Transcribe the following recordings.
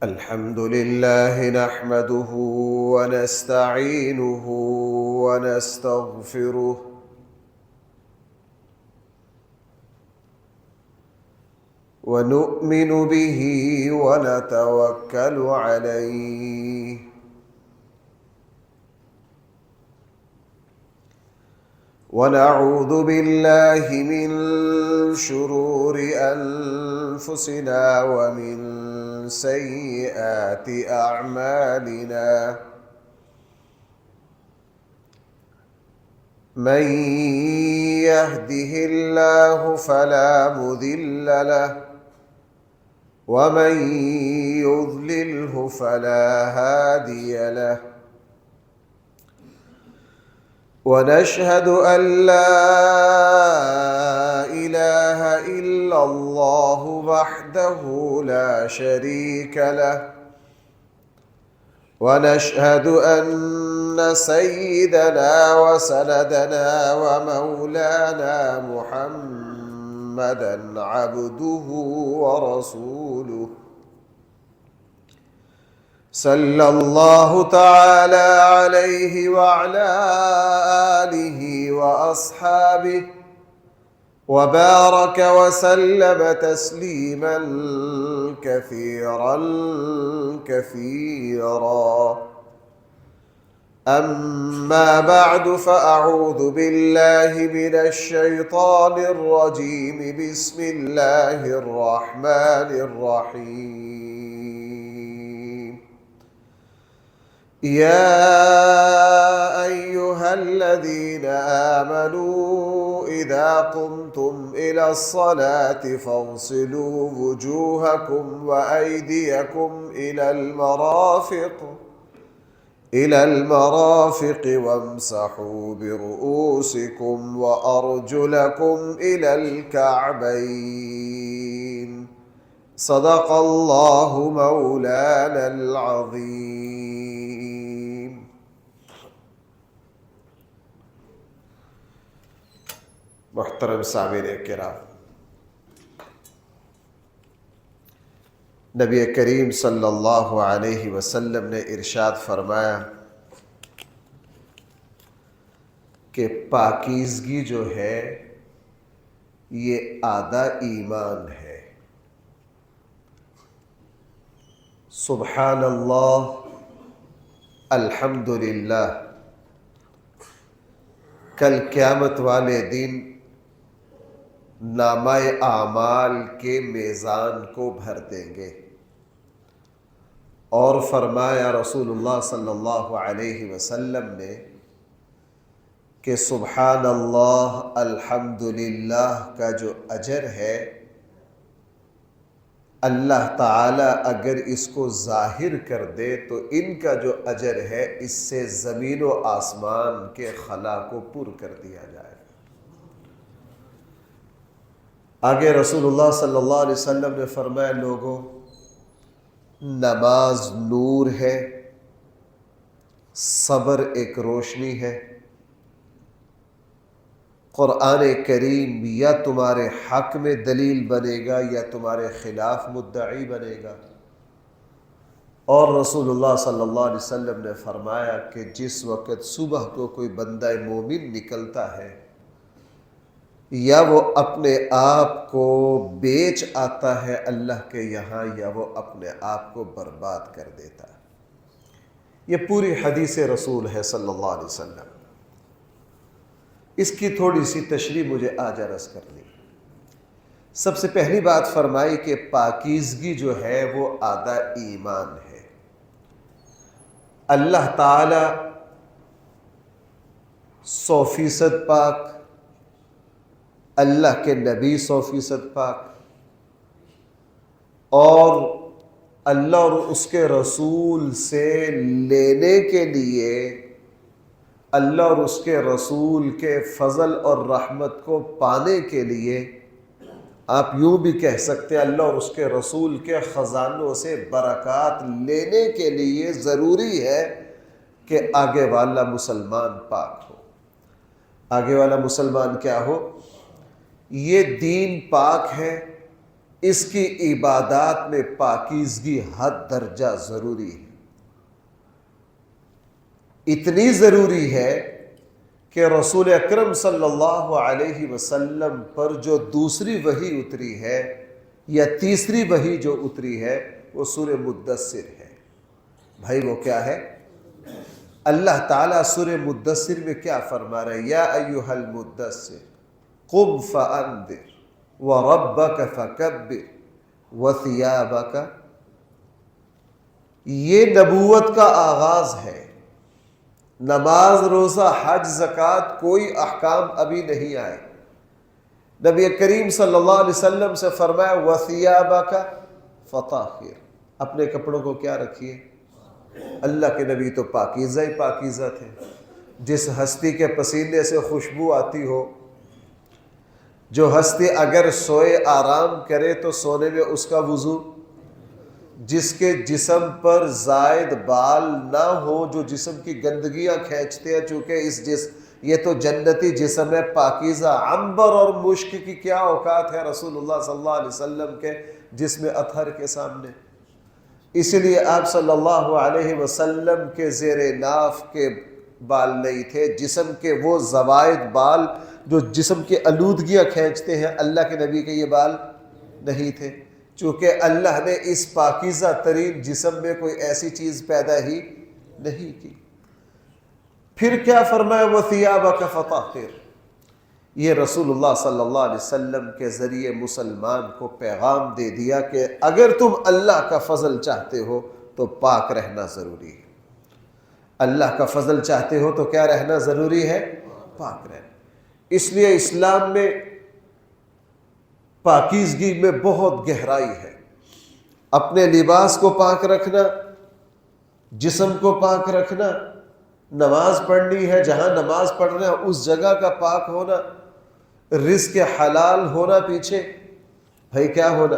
الحمد لله نحمده ونستعينه ونستغفره ونؤمن به ونتوكل عليه ونعوذ بالله من شرور أنفسنا ومن سيئات أعمالنا من يهده الله فلا مضل له ومن يضلله فلا هادي له ونشهد أن لا إله إلا الله وحده لا شريك له ونشهد أن سيدنا وسندنا ومولانا محمدا عبده ورسوله صلى الله تعالى عليه وعلى آله وأصحابه وبارك وسلم تسليما كثيرا كثيرا أما بعد فأعوذ بالله من الشيطان الرجيم بسم الله الرحمن الرحيم يا أيها الذين آمنوا إذا قمتم إلى الصلاة فاغسلوا وجوهكم وأيديكم إلى المرافق وامسحوا برؤوسكم وأرجلكم إلى الكعبين صدق الله مولانا العظيم. محترم سامعین کرام، نبی کریم صلی اللہ علیہ وسلم نے ارشاد فرمایا کہ پاکیزگی جو ہے یہ آدھا ایمان ہے۔ سبحان اللہ، الحمدللہ کل قیامت والے دن نامہ اعمال کے میزان کو بھر دیں گے، اور فرمایا رسول اللہ صلی اللہ علیہ وسلم نے کہ سبحان اللہ الحمدللہ کا جو اجر ہے، اللہ تعالیٰ اگر اس کو ظاہر کر دے تو ان کا جو اجر ہے اس سے زمین و آسمان کے خلا کو پر کر دیا جائے۔ آگے رسول اللہ صلی اللہ علیہ وسلم نے فرمایا، لوگوں، نماز نور ہے، صبر ایک روشنی ہے، قرآن کریم یا تمہارے حق میں دلیل بنے گا یا تمہارے خلاف مدعی بنے گا۔ اور رسول اللہ صلی اللہ علیہ وسلم نے فرمایا کہ جس وقت صبح کو کوئی بندہ مومن نکلتا ہے، یا وہ اپنے آپ کو بیچ آتا ہے اللہ کے یہاں، یا وہ اپنے آپ کو برباد کر دیتا ہے۔ یہ پوری حدیث رسول ہے صلی اللہ علیہ وسلم۔ اس کی تھوڑی سی تشریح مجھے آج عرض کرنی۔ سب سے پہلی بات فرمائی کہ پاکیزگی جو ہے وہ آدھا ایمان ہے۔ اللہ تعالی 100% پاک، اللہ کے نبی 100% پاک، اور اللہ اور اس کے رسول سے لینے کے لیے، اللہ اور اس کے رسول کے فضل اور رحمت کو پانے کے لیے، آپ یوں بھی کہہ سکتے ہیں اللہ اور اس کے رسول کے خزانوں سے برکات لینے کے لیے ضروری ہے کہ آگے والا مسلمان پاک ہو۔ آگے والا مسلمان کیا ہو؟ یہ دین پاک ہے، اس کی عبادات میں پاکیزگی حد درجہ ضروری ہے، اتنی ضروری ہے کہ رسول اکرم صلی اللہ علیہ وسلم پر جو دوسری وحی اتری ہے یا تیسری وحی جو اتری ہے وہ سورہ مدثر ہے۔ بھائی وہ کیا ہے؟ اللہ تعالیٰ سورہ مدثر میں کیا فرما رہے ہیں؟ یا ایھا المدثر قم فانذر وربک فکبر وثیابک۔ یہ نبوت کا آغاز ہے۔ نماز، روزہ، حج، زکوٰۃ کوئی احکام ابھی نہیں آئے۔ نبی کریم صلی اللہ علیہ وسلم سے فرمایا وثیابک فطہر، اپنے کپڑوں کو کیا رکھیے؟ اللہ کے نبی تو پاکیزہ ہی پاکیزہ تھے۔ جس ہستی کے پسینے سے خوشبو آتی ہو، جو ہستی اگر سوئے آرام کرے تو سونے میں اس کا وضو، جس کے جسم پر زائد بال نہ ہو، جو جسم کی گندگیاں کھینچتے ہیں، چونکہ یہ تو جنتی جسم ہے پاکیزہ۔ عنبر اور مشک کی کیا اوقات ہے رسول اللہ صلی اللہ علیہ وسلم کے جسم اطہر کے سامنے؟ اس لیے آپ صلی اللہ علیہ وسلم کے زیر ناف کے بال نہیں تھے، جسم کے وہ زوائد بال جو جسم کی آلودگیاں کھینچتے ہیں، اللہ کے نبی کے یہ بال نہیں تھے، چونکہ اللہ نے اس پاکیزہ ترین جسم میں کوئی ایسی چیز پیدا ہی نہیں کی۔ پھر کیا فرمایا وثیابک فطہر؟ یہ رسول اللہ صلی اللہ علیہ وسلم کے ذریعے مسلمان کو پیغام دے دیا کہ اگر تم اللہ کا فضل چاہتے ہو تو پاک رہنا ضروری ہے۔ اللہ کا فضل چاہتے ہو تو کیا رہنا ضروری ہے؟ پاک رہنا۔ اس لیے اسلام میں پاکیزگی میں بہت گہرائی ہے۔ اپنے لباس کو پاک رکھنا، جسم کو پاک رکھنا، نماز پڑھنی ہے جہاں نماز پڑھنا ہے اس جگہ کا پاک ہونا، رزق حلال ہونا، پیچھے بھائی کیا ہونا؟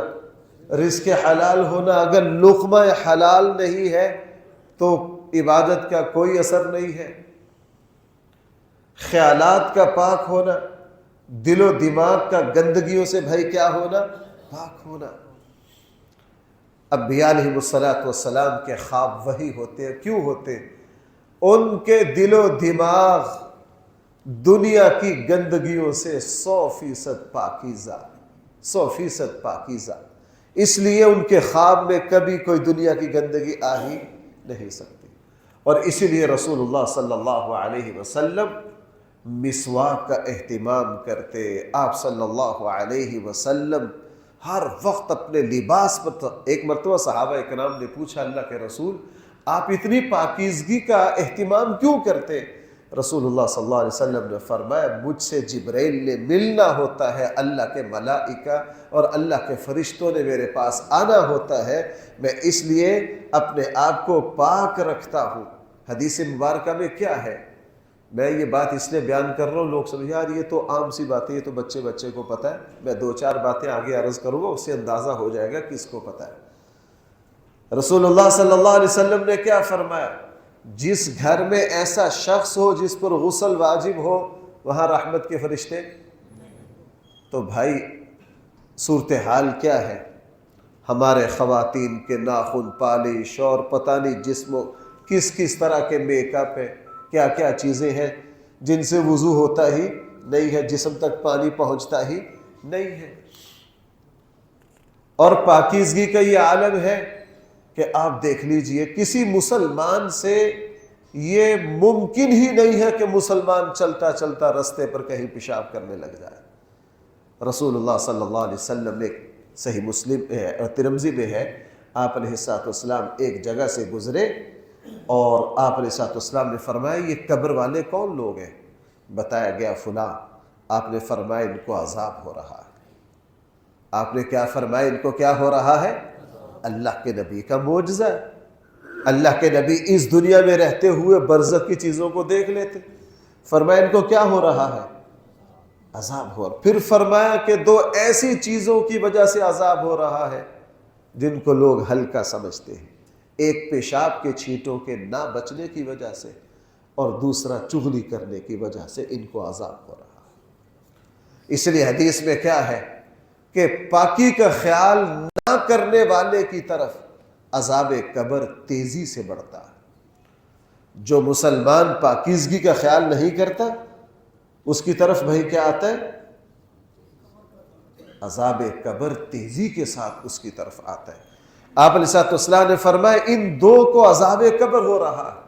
رزق حلال ہونا۔ اگر لقمہ حلال نہیں ہے تو عبادت کا کوئی اثر نہیں ہے۔ خیالات کا پاک ہونا، دل و دماغ کا گندگیوں سے بھائی کیا ہونا؟ پاک ہونا۔ انبیاء علیہ السلام کے خواب وہی ہوتے ہیں۔ کیوں ہوتے؟ ان کے دل و دماغ دنیا کی گندگیوں سے 100% پاکیزہ، 100% پاکیزہ، اس لیے ان کے خواب میں کبھی کوئی دنیا کی گندگی آ ہی نہیں سکتی۔ اور اسی لیے رسول اللہ صلی اللہ علیہ وسلم مسواک کا اہتمام کرتے۔ آپ صلی اللہ علیہ وسلم ہر وقت اپنے لباس پر، ایک مرتبہ صحابہ اکرام نے پوچھا اللہ کے رسول آپ اتنی پاکیزگی کا اہتمام کیوں کرتے؟ رسول اللہ صلی اللہ علیہ وسلم نے فرمایا مجھ سے جبرائیل نے ملنا ہوتا ہے، اللہ کے ملائکہ اور اللہ کے فرشتوں نے میرے پاس آنا ہوتا ہے، میں اس لیے اپنے آپ کو پاک رکھتا ہوں۔ حدیث مبارکہ میں کیا ہے؟ میں یہ بات اس لیے بیان کر رہا ہوں، لوگ سمجھ یار یہ تو عام سی باتیں، یہ تو بچے کو پتہ ہے۔ میں 2-4 باتیں آگے عرض کروں گا، اس سے اندازہ ہو جائے گا کس کو پتہ ہے۔ رسول اللہ صلی اللہ علیہ وسلم نے کیا فرمایا؟ جس گھر میں ایسا شخص ہو جس پر غسل واجب ہو وہاں رحمت کے فرشتے، تو بھائی صورتحال کیا ہے؟ ہمارے خواتین کے ناخن پالش اور پتہ نہیں جسم کس طرح کے میک اپ ہے، کیا کیا چیزیں ہیں جن سے وضو ہوتا ہی نہیں ہے، جسم تک پانی پہنچتا ہی نہیں ہے۔ اور پاکیزگی کا یہ عالم ہے کہ آپ دیکھ لیجئے کسی مسلمان سے یہ ممکن ہی نہیں ہے کہ مسلمان چلتا چلتا رستے پر کہیں پیشاب کرنے لگ جائے۔ رسول اللہ صلی اللہ علیہ وسلم نے صحیح مسلم اور ترمذی میں ہے، آپ علیہ السلام ایک جگہ سے گزرے اور آپ علیہ السلام نے فرمایا یہ قبر والے کون لوگ ہیں؟ بتایا گیا فلاں۔ آپ نے فرمایا ان کو عذاب ہو رہا ہے۔ آپ نے کیا فرمایا؟ ان کو کیا ہو رہا ہے؟ اللہ کے نبی کا معجزہ ہے۔ اللہ کے نبی اس دنیا میں رہتے ہوئے برزخ کی چیزوں کو دیکھ لیتے۔ فرمایا ان کو کیا ہو رہا ہے؟ عذاب ہو رہا۔ پھر فرمایا کہ 2 ایسی چیزوں کی وجہ سے عذاب ہو رہا ہے جن کو لوگ ہلکا سمجھتے ہیں، ایک پیشاب کے چھینٹوں کے نہ بچنے کی وجہ سے اور دوسرا چغلی کرنے کی وجہ سے ان کو عذاب ہو رہا ہے۔ اس لیے حدیث میں کیا ہے کہ پاکی کا خیال نہ کرنے والے کی طرف عذاب قبر تیزی سے بڑھتا ہے۔ جو مسلمان پاکیزگی کا خیال نہیں کرتا اس کی طرف بھائی کیا آتا ہے؟ عذاب قبر تیزی کے ساتھ اس کی طرف آتا ہے۔ آپ علیہ الصلوۃ والسلام نے فرمایا ان دو کو عذاب قبر ہو رہا ہے،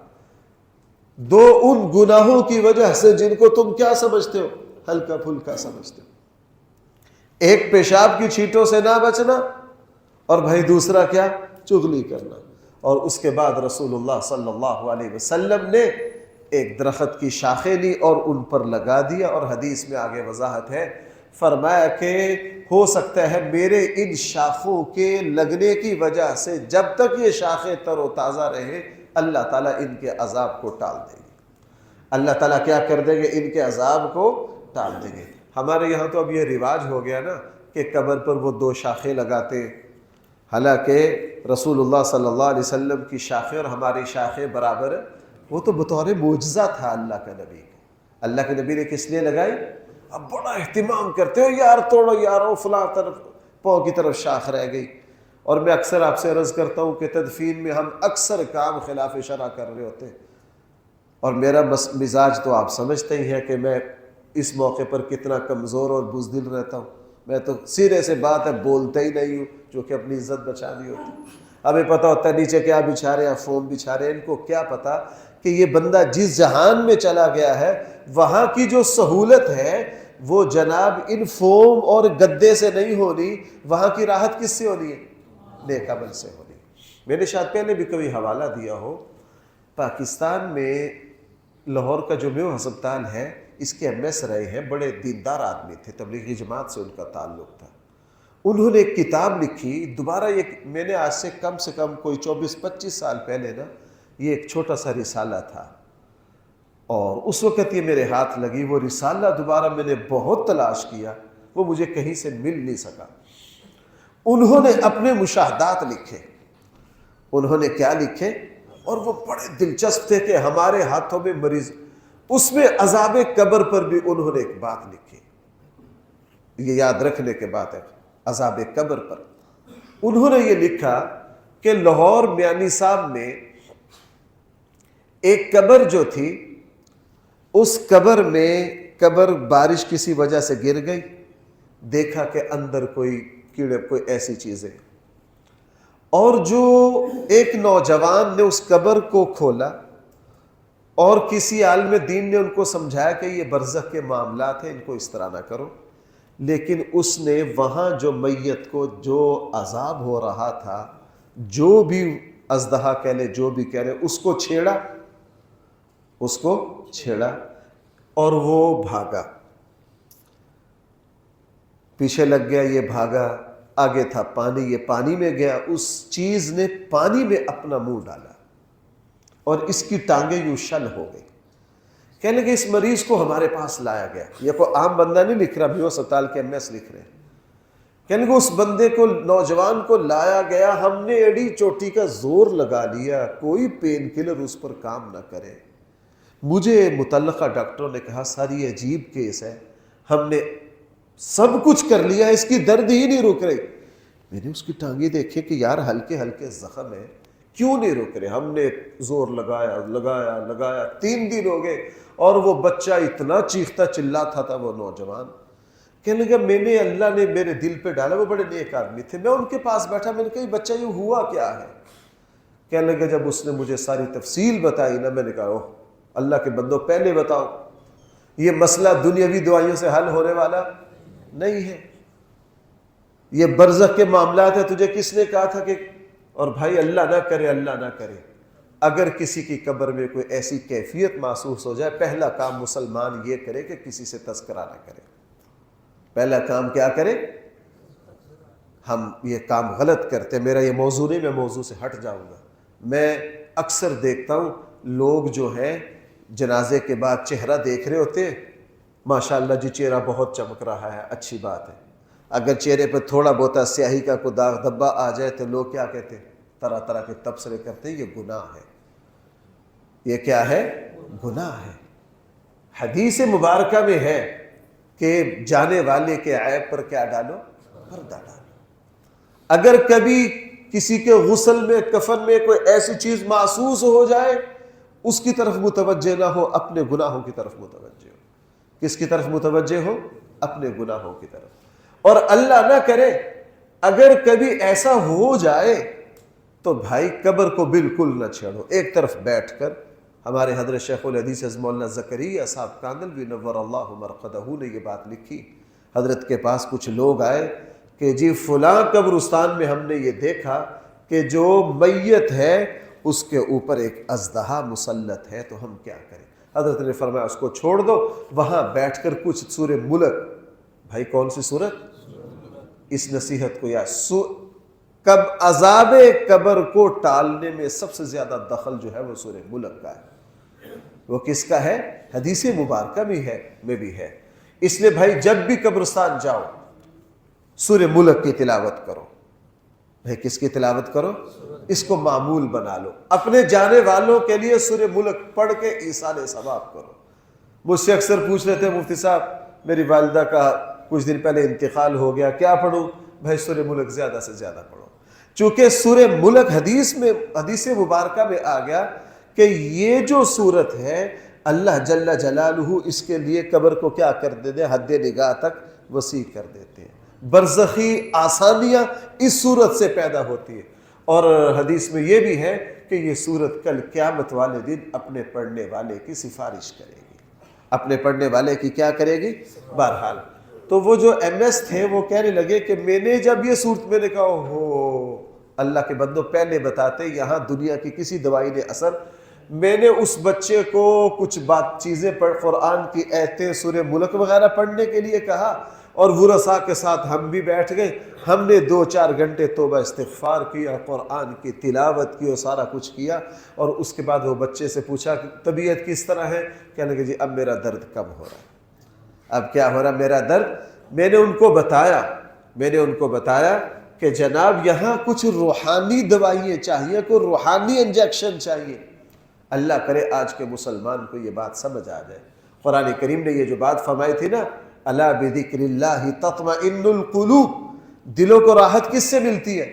دو ان گناہوں کی وجہ سے جن کو تم کیا سمجھتے ہو؟ ہلکا پھلکا سمجھتے ہو۔ ایک پیشاب کی چھینٹوں سے نہ بچنا، اور بھائی دوسرا کیا؟ چغلی کرنا۔ اور اس کے بعد رسول اللہ صلی اللہ علیہ وسلم نے ایک درخت کی شاخیں لی اور ان پر لگا دیا، اور حدیث میں آگے وضاحت ہے، فرمایا کہ ہو سکتا ہے میرے ان شاخوں کے لگنے کی وجہ سے جب تک یہ شاخیں تر و تازہ رہے اللہ تعالیٰ ان کے عذاب کو ٹال دے گے۔ اللہ تعالیٰ کیا کر دیں گے؟ ان کے عذاب کو ٹال دیں گے۔ ہمارے یہاں تو اب یہ رواج ہو گیا نا کہ قبر پر وہ دو شاخیں لگاتے ہیں، حالانکہ رسول اللہ صلی اللہ علیہ وسلم کی شاخیں اور ہماری شاخیں برابر ہے۔ وہ تو بطور معجزہ تھا اللہ کے نبی کا۔ اللہ کے نبی نے کس لیے لگائی؟ اب بڑا اہتمام کرتے ہو، یار توڑو یارو، فلاں طرف پاؤں کی طرف شاخ رہ گئی۔ اور میں اکثر آپ سے عرض کرتا ہوں کہ تدفین میں ہم اکثر کام خلاف شرع کر رہے ہوتے ہیں، اور میرا مزاج تو آپ سمجھتے ہی ہیں کہ میں اس موقع پر کتنا کمزور اور بزدل رہتا ہوں۔ میں تو سیدھے سے بات ہے بولتا ہی نہیں ہوں، جو کہ اپنی عزت بچانی ہوتی۔ ہمیں پتہ ہوتا ہے نیچے کیا بچھا رہے ہیں، فوم بچھا رہے ہیں، ان کو کیا پتا کہ یہ بندہ جس جہان میں چلا گیا ہے وہاں کی جو سہولت ہے وہ جناب ان فوم اور گدے سے نہیں ہونی، وہاں کی راحت کس سے ہونی ہے؟ نیک عمل سے ہونی۔ میں نے شاید پہلے بھی کبھی حوالہ دیا ہو، پاکستان میں لاہور کا جو میو ہسپتال ہے اس کے ایم ایس رہے ہیں، بڑے دیندار آدمی تھے، تبلیغی جماعت سے ان کا تعلق تھا۔ انہوں نے ایک کتاب لکھی، دوبارہ یہ میں نے آج سے کم کوئی 24-25 سال پہلے نا یہ ایک چھوٹا سا رسالہ تھا، اور اس وقت یہ میرے ہاتھ لگی۔ وہ رسالہ دوبارہ میں نے بہت تلاش کیا، وہ مجھے کہیں سے مل نہیں سکا۔ انہوں نے اپنے مشاہدات لکھے، انہوں نے کیا لکھے، اور وہ بڑے دلچسپ تھے کہ ہمارے ہاتھوں میں مریض، اس میں عذاب قبر پر بھی انہوں نے ایک بات لکھی، یہ یاد رکھنے کے بات ہے۔ عذاب قبر پر انہوں نے یہ لکھا کہ لاہور میانی صاحب میں ایک قبر جو تھی، اس قبر بارش کسی وجہ سے گر گئی، دیکھا کہ اندر کوئی کیڑے کوئی ایسی چیزیں، اور جو ایک نوجوان نے اس قبر کو کھولا اور کسی عالم دین نے ان کو سمجھایا کہ یہ برزخ کے معاملات ہیں، ان کو اس طرح نہ کرو، لیکن اس نے وہاں جو میت کو جو عذاب ہو رہا تھا، جو بھی اژدہا کہہ لے جو بھی کہہ لے، اس کو چھیڑا اور وہ بھاگا، پیچھے لگ گیا، یہ بھاگا، آگے تھا پانی، یہ پانی میں گیا، اس چیز نے پانی میں اپنا منہ ڈالا اور اس کی ٹانگیں یوں شل ہو گئی۔ کہنے لگے اس مریض کو ہمارے پاس لایا گیا، یہ کوئی عام بندہ نہیں لکھ رہا، میو ہسپتال کے ایم ایس لکھ رہے ہیں۔ کہنے لگے اس بندے کو، نوجوان کو لایا گیا، ہم نے ایڑی چوٹی کا زور لگا لیا، کوئی پین کلر اس پر کام نہ کرے۔ مجھے متعلقہ ڈاکٹروں نے کہا سر یہ عجیب کیس ہے، ہم نے سب کچھ کر لیا، اس کی درد ہی نہیں رک رہی۔ میں نے اس کی ٹانگیں دیکھے کہ یار ہلکے ہلکے زخم ہے، کیوں نہیں رک رہے؟ ہم نے زور لگایا 3 دن ہو گئے، اور وہ بچہ اتنا چیختا چلاتا تھا، وہ نوجوان کہنے لگا میں نے، اللہ نے میرے دل پہ ڈالا، وہ بڑے نیک آدمی تھے، میں ان کے پاس بیٹھا، میں نے کہا یہ بچہ یوں ہوا کیا ہے؟ کہنے لگا جب اس نے مجھے ساری تفصیل بتائی نا، میں نے کہا اوہ اللہ کے بندو پہلے بتاؤ، یہ مسئلہ دنیاوی دعائیوں سے حل ہونے والا نہیں ہے، یہ برزخ کے معاملات ہیں، تجھے کس نے کہا تھا کہ، اور بھائی اللہ نہ کرے اگر کسی کی قبر میں کوئی ایسی کیفیت محسوس ہو جائے، پہلا کام مسلمان یہ کرے کہ کسی سے تذکرہ نہ کرے۔ پہلا کام کیا کرے؟ ہم یہ کام غلط کرتے، میرا یہ موضوع نہیں، میں موضوع سے ہٹ جاؤں گا۔ میں اکثر دیکھتا ہوں لوگ جو ہیں جنازے کے بعد چہرہ دیکھ رہے ہوتے ہیں، ماشاءاللہ جی چہرہ بہت چمک رہا ہے، اچھی بات ہے، اگر چہرے پہ تھوڑا بہت سیاہی کا کوئی داغ دھبا آ جائے تو لوگ کیا کہتے ہیں؟ طرح طرح کے تبصرے کرتے ہیں، یہ گناہ ہے، یہ کیا ہے؟ گناہ ہے۔ حدیث مبارکہ میں ہے کہ جانے والے کے عیب پر کیا ڈالو؟ پردہ ڈالو. اگر کبھی کسی کے غسل میں کفن میں کوئی ایسی چیز محسوس ہو جائے اس کی طرف متوجہ نہ ہو, اپنے گناہوں کی طرف متوجہ ہو. کس کی طرف متوجہ ہو؟ اپنے گناہوں کی طرف. اور اللہ نہ کرے اگر کبھی ایسا ہو جائے تو بھائی قبر کو بالکل نہ چھیڑو, ایک طرف بیٹھ کر. ہمارے حضرت شیخ الحدیث مولانا زکریا صاحب کاندلوی نور اللہ مرقدہ نے یہ بات لکھی. حضرت کے پاس کچھ لوگ آئے کہ جی فلاں قبرستان میں ہم نے یہ دیکھا کہ جو میت ہے اس کے اوپر ایک اژدہا مسلط ہے, تو ہم کیا کریں؟ حضرت نے فرمایا اس کو چھوڑ دو, وہاں بیٹھ کر کچھ سورہ ملک. بھائی کون سی سورت؟ اس نصیحت کو کب عذاب قبر کو ٹالنے میں سب سے زیادہ دخل جو ہے وہ سورہ ملک کا ہے. وہ کس کا ہے؟ حدیث مبارکہ میں بھی ہے. اس لیے بھائی جب بھی قبرستان جاؤ سورہ ملک کی تلاوت کرو. بھائی کس کی تلاوت کرو؟ اس کو معمول بنا لو. اپنے جانے والوں کے لیے سورہ ملک پڑھ کے ایصال ثواب کرو. مجھ سے اکثر پوچھ رہے تھے مفتی صاحب میری والدہ کا کچھ دن پہلے انتقال ہو گیا, کیا پڑھوں؟ بھائی سورہ ملک زیادہ سے زیادہ پڑھو. چونکہ سورہ ملک حدیث مبارکہ میں آ گیا کہ یہ جو سورت ہے اللہ جل جلالہ اس کے لیے قبر کو کیا کر دیتے ہیں؟ حد نگاہ تک وسیع کر دیتے ہیں. برزخی آسانیاں اس سورت سے پیدا ہوتی ہے. اور حدیث میں یہ بھی ہے کہ یہ سورت کل قیامت والے دن اپنے پڑھنے والے کی سفارش کرے گی. اپنے پڑھنے والے کی کیا کرے گی؟ بہرحال تو وہ جو ایم ایس تھے وہ کہنے لگے کہ میں نے جب یہ صورت میں نے کہا ہو اللہ کے بندوں پہلے بتاتے یہاں دنیا کی کسی دوائی نے اثر. میں نے اس بچے کو کچھ چیزیں قرآن کی آیتیں سورہ ملک وغیرہ پڑھنے کے لیے کہا اور ورثاء کے ساتھ ہم بھی بیٹھ گئے. ہم نے 2-4 گھنٹے توبہ استغفار کیا, قرآن کی تلاوت کی اور سارا کچھ کیا. اور اس کے بعد وہ بچے سے پوچھا کہ طبیعت کس طرح ہے؟ کہنے لگے جی اب میرا درد کم ہو رہا ہے. اب کیا ہو رہا میرا درد؟ میں نے ان کو بتایا کہ جناب یہاں کچھ روحانی دوائیں چاہیے, کوئی روحانی انجیکشن چاہیے. اللہ کرے آج کے مسلمان کو یہ بات سمجھ آ جائے. قرآن کریم نے یہ جو بات فرمائی تھی نا الا بذکر اللہ تطمئن القلوب, دلوں کو راحت کس سے ملتی ہے؟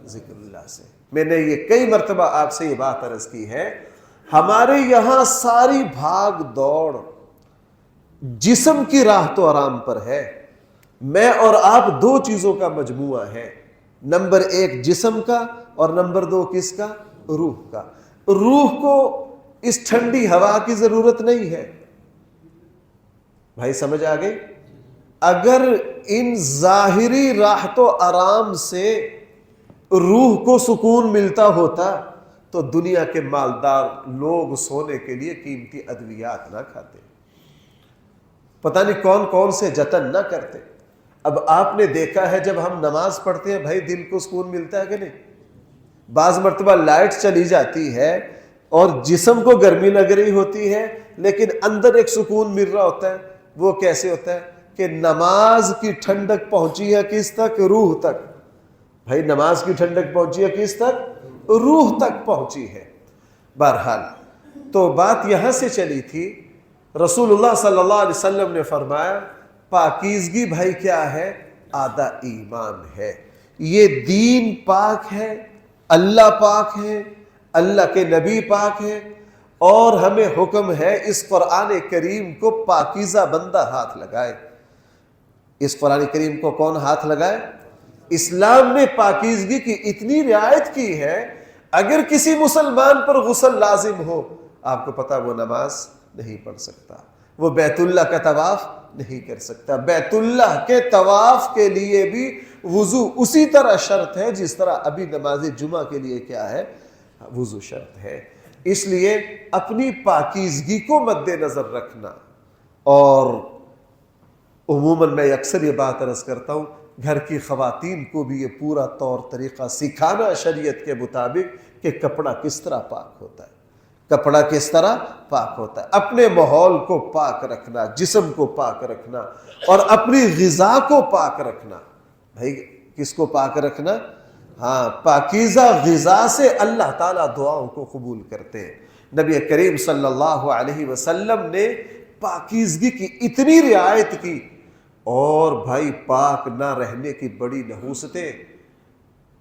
ذکر اللہ سے. میں نے یہ کئی مرتبہ آپ سے یہ بات عرض کی ہے, ہمارے یہاں ساری بھاگ دوڑ جسم کی راہ تو آرام پر ہے. میں اور آپ 2 چیزوں کا مجموعہ ہے, نمبر 1 جسم کا اور نمبر 2 کس کا؟ روح کا. روح کو اس ٹھنڈی ہوا کی ضرورت نہیں ہے. بھائی سمجھ آ گئی؟ اگر ان ظاہری راحت و آرام سے روح کو سکون ملتا ہوتا تو دنیا کے مالدار لوگ سونے کے لیے قیمتی ادویات نہ کھاتے, پتہ نہیں کون کون سے جتن نہ کرتے. اب آپ نے دیکھا ہے جب ہم نماز پڑھتے ہیں بھائی دل کو سکون ملتا ہے کہ نہیں؟ بعض مرتبہ لائٹ چلی جاتی ہے اور جسم کو گرمی لگ رہی ہوتی ہے لیکن اندر ایک سکون مل رہا ہوتا ہے. وہ کیسے ہوتا ہے کہ نماز کی ٹھنڈک پہنچی ہے کس تک؟ روح تک. بھائی نماز کی ٹھنڈک پہنچی ہے کس تک؟ روح تک پہنچی ہے. بہرحال تو بات یہاں سے چلی تھی. رسول اللہ صلی اللہ علیہ وسلم نے فرمایا پاکیزگی بھائی کیا ہے؟ آدھا ایمان ہے. یہ دین پاک ہے, اللہ پاک ہے, اللہ کے نبی پاک ہے, اور ہمیں حکم ہے اس قرآن کریم کو پاکیزہ بندہ ہاتھ لگائے. اس قرآن کریم کو کون ہاتھ لگائے؟ اسلام نے پاکیزگی کی اتنی رعایت کی ہے, اگر کسی مسلمان پر غسل لازم ہو, آپ کو پتا وہ نماز نہیں پڑھ سکتا, وہ بیت اللہ کا طواف نہیں کر سکتا. بیت اللہ کے طواف کے لیے بھی وضو اسی طرح شرط ہے جس طرح ابھی نماز جمعہ کے لیے کیا ہے؟ وضو شرط ہے. اس لیے اپنی پاکیزگی کو مد نظر رکھنا. اور عموماً میں اکثر یہ بات عرض کرتا ہوں گھر کی خواتین کو بھی یہ پورا طور طریقہ سکھانا شریعت کے مطابق کہ کپڑا کس طرح پاک ہوتا ہے, کپڑا کس طرح پاک ہوتا ہے. اپنے ماحول کو پاک رکھنا, جسم کو پاک رکھنا, اور اپنی غذا کو پاک رکھنا. بھائی کس کو پاک رکھنا؟ ہاں, پاکیزہ غذا سے اللہ تعالیٰ دعاؤں کو قبول کرتے ہیں. نبی کریم صلی اللہ علیہ وسلم نے پاکیزگی کی اتنی رعایت کی, اور بھائی پاک نہ رہنے کی بڑی نحوستیں.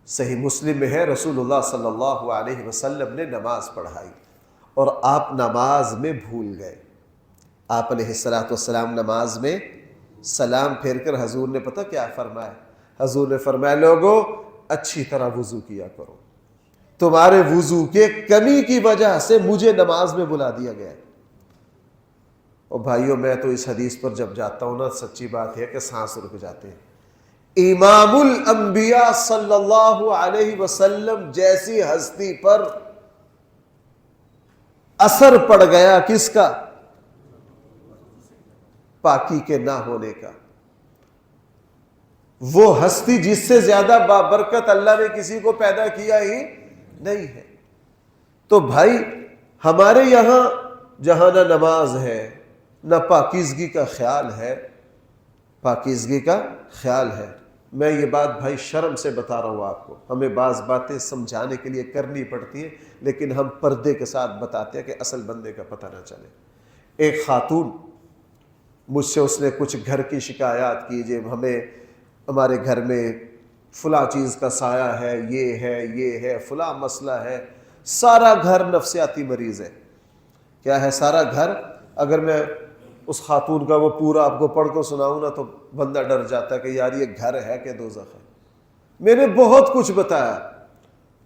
صحیح مسلم میں ہے رسول اللہ صلی اللہ علیہ وسلم نے نماز پڑھائی اور آپ نماز میں بھول گئے. آپ علیہ السلام نماز میں سلام پھیر کر حضور نے پتہ کیا فرمایا؟ حضور نے فرمایا لوگوں اچھی طرح وضو کیا کرو، تمہارے وضو کے کمی کی وجہ سے مجھے نماز میں بلا دیا گیا ہے. اور بھائیوں میں تو اس حدیث پر جب جاتا ہوں نا سچی بات ہے کہ سانس رک جاتے ہیں. امام الانبیاء صلی اللہ علیہ وسلم جیسی ہستی پر اثر پڑ گیا کس کا؟ پاکی کے نہ ہونے کا. وہ ہستی جس سے زیادہ بابرکت اللہ نے کسی کو پیدا کیا ہی نہیں ہے. تو بھائی ہمارے یہاں جہاں نہ نماز ہے نہ پاکیزگی کا خیال ہے، پاکیزگی کا خیال ہے. میں یہ بات بھائی شرم سے بتا رہا ہوں آپ کو، ہمیں بعض باتیں سمجھانے کے لیے کرنی پڑتی ہیں لیکن ہم پردے کے ساتھ بتاتے ہیں کہ اصل بندے کا پتہ نہ چلے. ایک خاتون مجھ سے اس نے کچھ گھر کی شکایات کی، جو ہمارے گھر میں فلاں چیز کا سایہ ہے، یہ ہے فلاں مسئلہ ہے. سارا گھر نفسیاتی مریض ہے. کیا ہے سارا گھر؟ اگر میں اس خاتون کا وہ پورا آپ کو پڑھ کو سناؤں نا تو بندہ ڈر جاتا ہے کہ یار یہ گھر ہے کہ دوزخ ہے. میں نے بہت کچھ بتایا،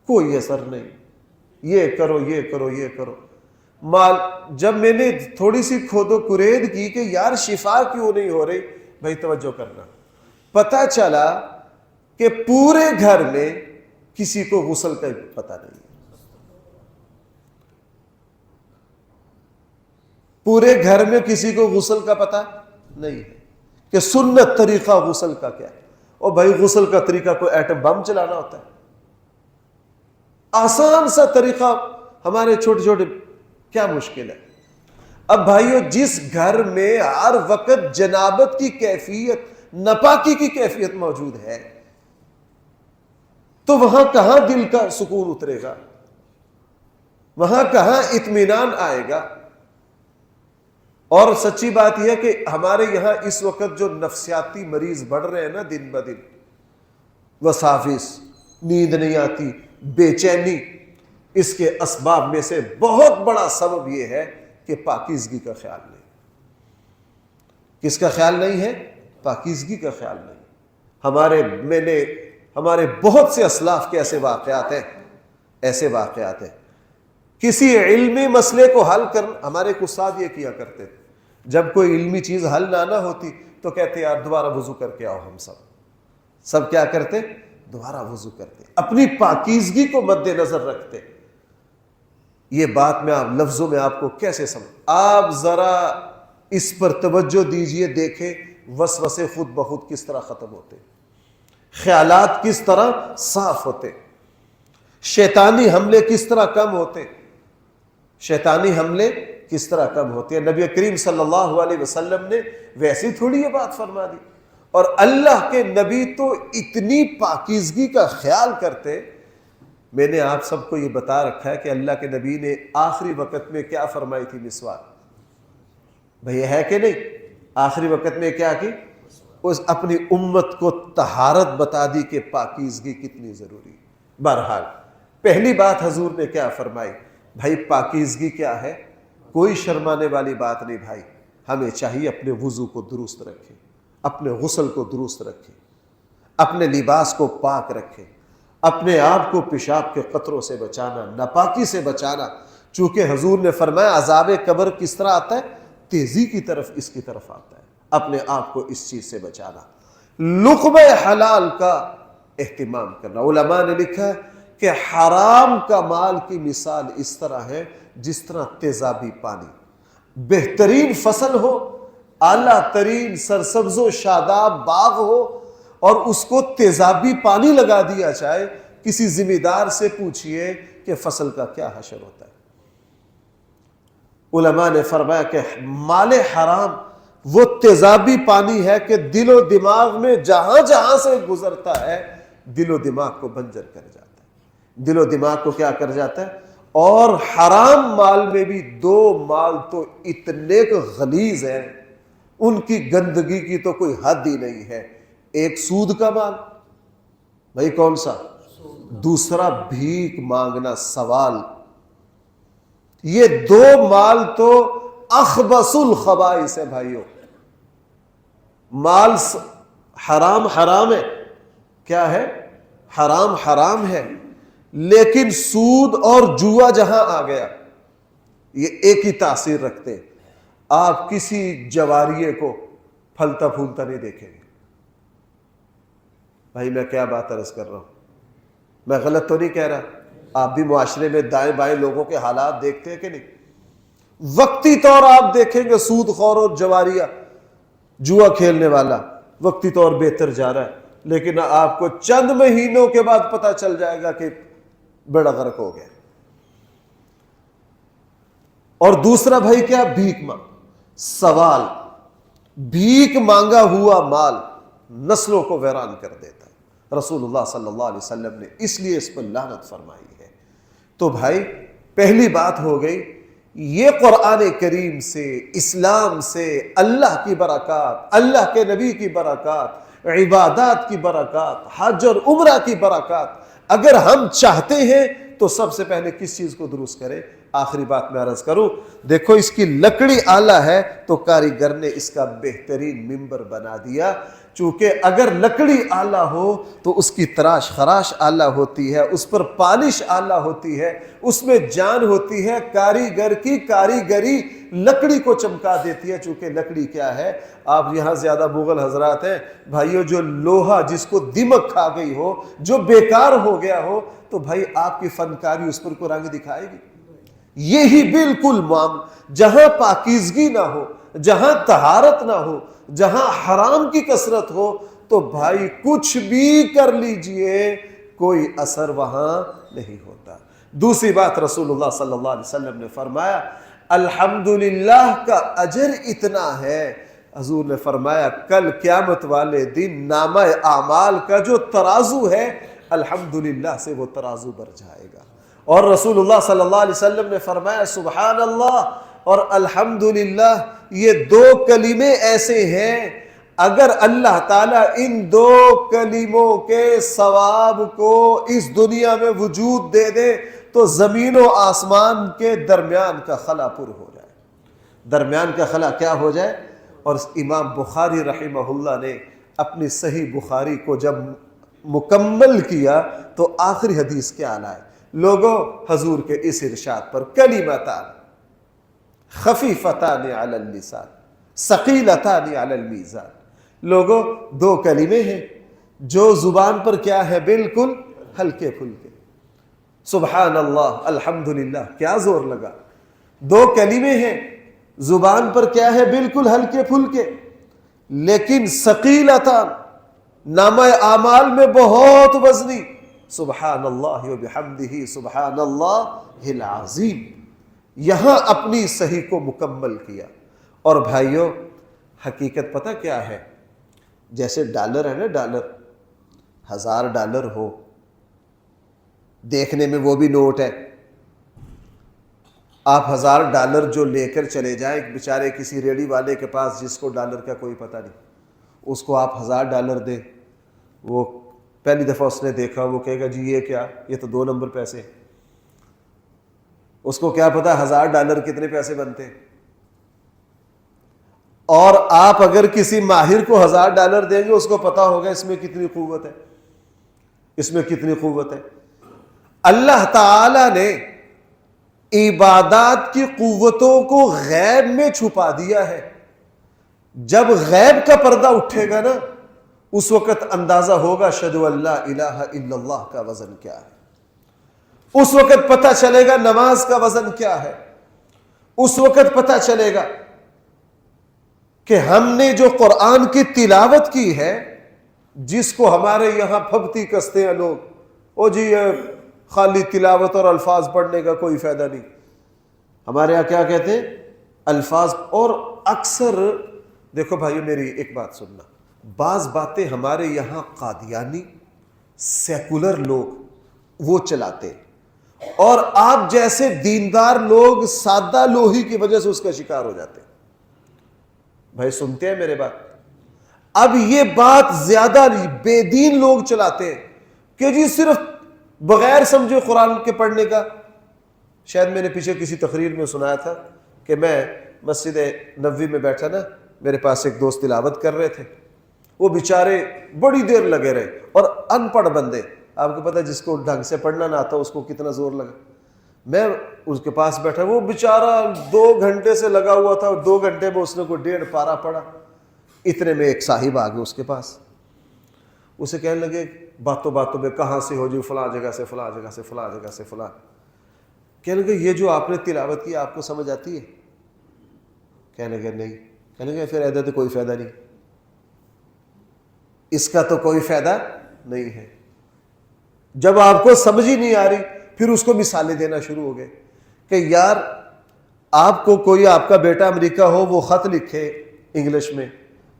کوئی اثر نہیں. یہ کرو یہ کرو یہ کرو. جب میں نے تھوڑی سی کھود و کرید کی کہ یار شفا کیوں نہیں ہو رہی، بھائی توجہ کرنا، پتہ چلا کہ پورے گھر میں کسی کو غسل کا پتہ نہیں. پورے گھر میں کسی کو غسل کا پتہ نہیں ہے کہ سنت طریقہ غسل کا کیا ہے. اور بھائی غسل کا طریقہ کوئی ایٹم بم چلانا ہوتا ہے؟ آسان سا طریقہ ہمارے چھوٹے چھوٹے، کیا مشکل ہے؟ اب بھائیو جس گھر میں ہر وقت جنابت کی کیفیت، ناپاکی کی کیفیت موجود ہے تو وہاں کہاں دل کا سکون اترے گا؟ وہاں کہاں اطمینان آئے گا؟ اور سچی بات یہ ہے کہ ہمارے یہاں اس وقت جو نفسیاتی مریض بڑھ رہے ہیں نا دن بدن، وساوس، نیند نہیں آتی، بے چینی، اس کے اسباب میں سے بہت بڑا سبب یہ ہے کہ پاکیزگی کا خیال نہیں. کس کا خیال نہیں ہے؟ پاکیزگی کا خیال نہیں. ہمارے بہت سے اسلاف کے ایسے واقعات ہیں. کسی علمی مسئلے کو حل ہمارے استاد یہ کیا کرتے تھے، جب کوئی علمی چیز حل نہ ہوتی تو کہتے یار دوبارہ وضو کر کے آؤ. ہم سب کیا کرتے؟ دوبارہ وضو کرتے، اپنی پاکیزگی کو مد نظر رکھتے. یہ بات میں آپ لفظوں میں آپ کو کیسے آپ ذرا اس پر توجہ دیجئے، دیکھیں وسوسے خود بخود کس طرح ختم ہوتے، خیالات کس طرح صاف ہوتے، شیطانی حملے کس طرح کم ہوتے. نبی کریم صلی اللہ علیہ وسلم نے ویسی تھوڑی یہ بات فرما دی. اور اللہ کے نبی تو اتنی پاکیزگی کا خیال کرتے. میں نے آپ سب کو یہ بتا رکھا ہے کہ اللہ کے نبی نے آخری وقت میں کیا فرمائی تھی؟ مسواک. بھئی ہے کہ نہیں؟ آخری وقت میں کیا کی؟ اس اپنی امت کو طہارت بتا دی کہ پاکیزگی کتنی ضروری. بہرحال پہلی بات حضور نے کیا فرمائی؟ بھائی پاکیزگی کیا ہے؟ کوئی شرمانے والی بات نہیں بھائی. ہمیں چاہیے اپنے وضو کو درست رکھیں، اپنے غسل کو درست رکھیں، اپنے لباس کو پاک رکھیں، اپنے آپ کو پیشاب کے قطروں سے بچانا، ناپاکی سے بچانا. چونکہ حضور نے فرمایا عذاب قبر کس طرح آتا ہے؟ تیزی کی طرف، اس کی طرف آتا ہے. اپنے آپ کو اس چیز سے بچانا، لقمہ حلال کا اہتمام کرنا. علماء نے لکھا ہے کہ حرام کا مال کی مثال اس طرح ہے جس طرح تیزابی پانی. بہترین فصل ہو، اعلیٰ ترین سرسبز و شاداب باغ ہو اور اس کو تیزابی پانی لگا دیا جائے، کسی ذمہ دار سے پوچھئے کہ فصل کا کیا حشر ہوتا ہے. علماء نے فرمایا کہ مال حرام وہ تیزابی پانی ہے کہ دل و دماغ میں جہاں جہاں سے گزرتا ہے دل و دماغ کو بنجر کر جاتا ہے، دل و دماغ کو کیا کر جاتا ہے. اور حرام مال میں بھی دو مال تو اتنے غلیظ ہیں، ان کی گندگی کی تو کوئی حد ہی نہیں ہے۔ ایک سود کا مال، بھائی کون سا؟ دوسرا بھیک مانگنا، سوال۔ یہ دو مال تو اخبث الخبائث ہے بھائیوں۔ مال حرام حرام ہے، کیا ہے؟ حرام حرام ہے، لیکن سود اور جوا جہاں آ گیا یہ ایک ہی تاثیر رکھتے ہیں۔ آپ کسی جواریے کو پھلتا پھولتا نہیں دیکھیں گے۔ بھائی میں کیا بات عرض کر رہا ہوں، میں غلط تو نہیں کہہ رہا؟ آپ بھی معاشرے میں دائیں بائیں لوگوں کے حالات دیکھتے ہیں کہ نہیں؟ وقتی طور آپ دیکھیں گے سود خور اور جواریہ، جوا کھیلنے والا وقتی طور بہتر جا رہا ہے، لیکن آپ کو چند مہینوں کے بعد پتہ چل جائے گا کہ بڑا غرق ہو گیا۔ اور دوسرا بھائی کیا؟ بھیک مانگ، سوال۔ بھیک مانگا ہوا مال نسلوں کو ویران کر دیتا ہے۔ رسول اللہ صلی اللہ علیہ وسلم نے اس لیے اس پر لعنت فرمائی ہے۔ تو بھائی پہلی بات ہو گئی، یہ قرآن کریم سے، اسلام سے اللہ کی برکات، اللہ کے نبی کی برکات، عبادات کی برکات، حج اور عمرہ کی برکات اگر ہم چاہتے ہیں تو سب سے پہلے کس چیز کو درست کریں؟ آخری بات میں عرض کروں، دیکھو اس کی لکڑی اعلیٰ ہے تو کاریگر نے اس کا بہترین ممبر بنا دیا، چونکہ اگر لکڑی اعلیٰ ہو تو اس کی تراش خراش اعلیٰ ہوتی ہے، اس پر پالش اعلیٰ ہوتی ہے، اس میں جان ہوتی ہے، کاریگر کی کاریگری لکڑی کو چمکا دیتی ہے۔ چونکہ لکڑی کیا ہے، آپ یہاں زیادہ مغل حضرات ہیں بھائیو، جو لوہا جس کو دمک کھا گئی ہو، جو بیکار ہو گیا ہو، تو بھائی آپ کی فنکاری اس پر کو رنگ دکھائے گی؟ یہی بالکل معاملہ، جہاں پاکیزگی نہ ہو، جہاں طہارت نہ ہو، جہاں حرام کی کثرت ہو، تو بھائی کچھ بھی کر لیجئے کوئی اثر وہاں نہیں ہوتا۔ دوسری بات رسول اللہ صلی اللہ علیہ وسلم نے فرمایا، الحمدللہ کا اجر اتنا ہے، حضور نے فرمایا کل قیامت والے دن نامہ اعمال کا جو ترازو ہے الحمدللہ سے وہ ترازو بھر جائے گا۔ اور رسول اللہ صلی اللہ علیہ وسلم نے فرمایا سبحان اللہ اور الحمدللہ، یہ دو کلمے ایسے ہیں اگر اللہ تعالیٰ ان دو کلموں کے ثواب کو اس دنیا میں وجود دے دے تو زمین و آسمان کے درمیان کا خلا پر ہو جائے، درمیان کا خلا کیا ہو جائے۔ اور امام بخاری رحمہ اللہ نے اپنی صحیح بخاری کو جب مکمل کیا تو آخری حدیث کیا لائے؟ لوگوں حضور کے اس ارشاد پر کلمتان خفیفتان علی اللسان ثقیلتان علی المیزان، لوگوں دو کلمے ہیں جو زبان پر کیا ہے، بالکل ہلکے پھلکے۔ سبحان اللہ الحمدللہ کیا زور لگا، دو کلمے ہیں زبان پر کیا ہے، بالکل ہلکے پھلکے، لیکن ثقیلتان نامہ اعمال میں بہت وزنی۔ سبحان اللہ و بحمدہ سبحان اللہ العظیم، یہاں اپنی صحیح کو مکمل کیا۔ اور بھائیوں حقیقت پتہ کیا ہے، جیسے ڈالر ہے نا، ڈالر $1000 ہو، دیکھنے میں وہ بھی نوٹ ہے، آپ $1000 جو لے کر چلے جائیں بیچارے کسی ریڑھی والے کے پاس جس کو ڈالر کا کوئی پتہ نہیں، اس کو آپ $1000 دیں، وہ پہلی دفعہ اس نے دیکھا وہ کہے گا جی یہ کیا، یہ تو 2 نمبر پیسے، اس کو کیا پتا $1000 کتنے پیسے بنتے ہیں۔ اور آپ اگر کسی ماہر کو $1000 دیں گے اس کو پتا ہوگا اس میں کتنی قوت ہے، اس میں کتنی قوت ہے۔ اللہ تعالی نے عبادات کی قوتوں کو غیب میں چھپا دیا ہے، جب غیب کا پردہ اٹھے گا نا اس وقت اندازہ ہوگا اشہدو ان لا الہ الا اللہ کا وزن کیا ہے، اس وقت پتہ چلے گا نماز کا وزن کیا ہے، اس وقت پتہ چلے گا کہ ہم نے جو قرآن کی تلاوت کی ہے، جس کو ہمارے یہاں پھبتی کستے ہیں لوگ، او جی یہ خالی تلاوت اور الفاظ پڑھنے کا کوئی فائدہ نہیں، ہمارے یہاں کیا کہتے ہیں الفاظ۔ اور اکثر دیکھو بھائیو میری ایک بات سننا، بعض باتیں ہمارے یہاں قادیانی سیکولر لوگ وہ چلاتے، اور آپ جیسے دیندار لوگ سادہ لوہی کی وجہ سے اس کا شکار ہو جاتے۔ بھائی سنتے ہیں میرے بات؟ اب یہ بات زیادہ بے دین لوگ چلاتے ہیں کہ جی صرف بغیر سمجھے قرآن کے پڑھنے کا. شاید میں نے پیچھے کسی تقریر میں سنایا تھا کہ میں مسجد نبوی میں بیٹھا نا, میرے پاس ایک دوست تلاوت کر رہے تھے, وہ بیچارے بڑی دیر لگے رہے, اور ان پڑھ بندے, آپ کو پتہ جس کو ڈھنگ سے پڑھنا نہ آتا اس کو کتنا زور لگا. میں اس کے پاس بیٹھا, وہ بیچارہ 2 گھنٹے سے لگا ہوا تھا, 2 گھنٹے میں اس نے کوئی 1.5 پارہ پڑھا. اتنے میں ایک صاحب آ گئے اس کے پاس, اسے کہنے لگے باتوں باتوں میں کہاں سے ہو جی, فلاں جگہ سے, فلاں جگہ سے, فلاں جگہ سے, فلاں. کہنے لگے یہ جو آپ نے تلاوت کی آپ کو سمجھ آتی ہے؟ کہنے لگے نہیں. کہنے لگے پھر ایسا تو کوئی فائدہ نہیں, اس کا تو کوئی فائدہ نہیں ہے. جب آپ کو سمجھ ہی نہیں آ رہی پھر اس کو مثالیں دینا شروع ہو گئے کہ یار آپ کو کوئی آپ کا بیٹا امریکہ ہو, وہ خط لکھے انگلش میں,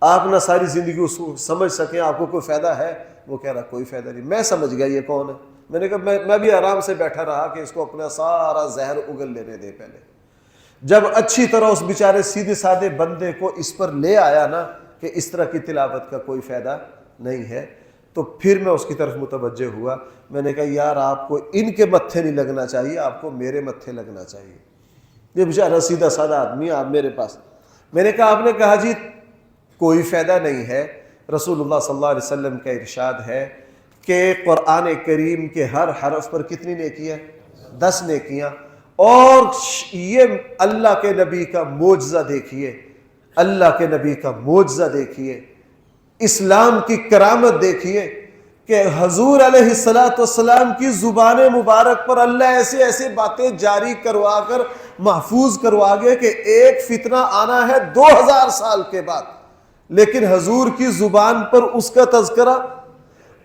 آپ نہ ساری زندگی اس کو سمجھ سکیں, آپ کو کوئی فائدہ ہے؟ وہ کہہ رہا کوئی فائدہ نہیں. میں سمجھ گیا یہ کون ہے. میں نے کہا میں بھی آرام سے بیٹھا رہا کہ اس کو اپنا سارا زہر اگل لینے دے. پہلے جب اچھی طرح اس بیچارے سیدھے سادے بندے کو اس پر لے آیا نا کہ اس طرح کی تلاوت کا کوئی فائدہ نہیں ہے, تو پھر میں اس کی طرف متوجہ ہوا. میں نے کہا یار آپ کو ان کے متھے نہیں لگنا چاہیے, آپ کو میرے متھے لگنا چاہیے. یہ بیچارہ سیدھا سادہ آدمی آپ میرے پاس. میں نے کہا آپ نے کہا جی کوئی فائدہ نہیں ہے. رسول اللہ صلی اللہ علیہ وسلم کا ارشاد ہے کہ قرآن کریم کے ہر حرف پر کتنی نیکیاں؟ 10 نیکیاں. اور یہ اللہ کے نبی کا معجزہ دیکھیے, اللہ کے نبی کا معجزہ دیکھیے, اسلام کی کرامت دیکھیے کہ حضور علیہ السلام کی زبان مبارک پر اللہ ایسے ایسے باتیں جاری کروا کر محفوظ کروا گئے کہ ایک فتنہ آنا ہے 2000 سال کے بعد, لیکن حضور کی زبان پر اس کا تذکرہ.